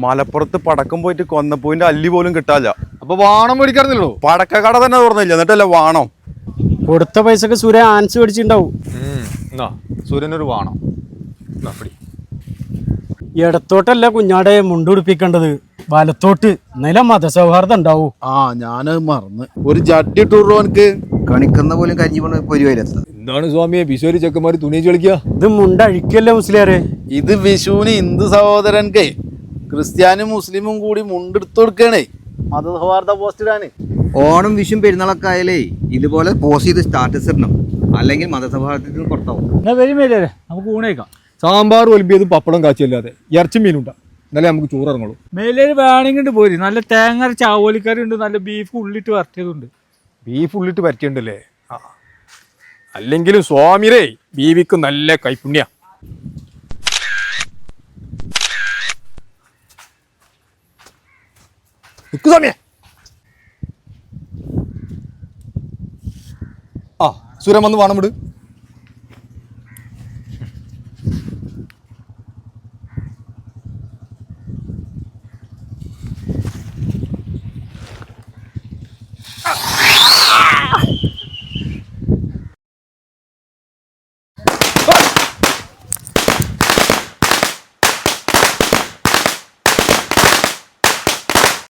മലപ്പുറത്ത് പടക്കം പോയിട്ട് കൊന്നപ്പൂവിന്റെ അല്ലി പോലും കിട്ടാല്ല. അപ്പൊ വാണം മേടിക്കാറുണ്ടല്ലോ. പടക്കക്കട തന്നെ തുറന്നില്ല, എന്നിട്ടല്ലേ വാണം. കൊടുത്ത പൈസക്ക് സൂര്യ ആൻസ് മേടിച്ചിട്ടുണ്ടാവും. സൂര്യനൊരു വാണം. ഇടത്തോട്ടല്ല കുഞ്ഞാടെ മുണ്ടുപിടിപ്പിക്കേണ്ടത്, വലത്തോട്ട്. നല്ല മതസൗഹാർദ്ദം ഉണ്ടാവൂ. ഞാനത് മറന്ന്. ഒരു ജഡ്ഡി ഇട്ടുള്ളവനക്ക് കണിക്കുന്ന പോലും കരിഞ്ഞു പോണ പൊരുവയിലെത്ത. എന്താണ് സ്വാമിയെ ബിശോരി ചെക്കന്മാര് തുണി കളിക്കുക? ഇത് മുണ്ടഴിക്കല്ലേ മുസ്ലിയാരെ? ഇത് വിഷുവിന് ഹിന്ദു സഹോദരൻക്ക് ക്രിസ്ത്യാനും മുസ്ലിമും കൂടി മുണ്ടെടുത്ത് കൊടുക്കണേ, മതസൗഹാർദ്ദ പോസ്റ്റ് ഇടാന്. ഓണം വിഷും പെരുന്നാളൊക്കെ ആയാലേ ഇതുപോലെ പോസ്റ്റ് ചെയ്ത് സ്റ്റാറ്റസ് ഇടണം, അല്ലെങ്കിൽ മതസൗഹാർദ്ദത്തിന് പുറത്താവും. നമുക്ക് ഊണേക്കാം. സാമ്പാർ ഒലിമ്പിയതും പപ്പടം കാച്ചിയല്ലാതെ ഇറച്ചി മീനുണ്ടാ, എന്നാലേ നമുക്ക് ചോറിറങ്ങുള്ളൂ. മേലേര് വേണമെങ്കിൽ പോരി, നല്ല തേങ്ങ ചാവോലിക്കറി ഉണ്ട്, നല്ല ബീഫ് ഉള്ളിട്ട് വരട്ടിയതുണ്ട്. ബീഫ് ഉള്ളിട്ട് പറ്റിയുണ്ടല്ലേ? അല്ലെങ്കിലും സ്വാമിരേ ബീവിക്ക് നല്ല കൈപ്പുണ്യ. സ്വാമിയെ സുരം വന്ന് വാണം വിട്.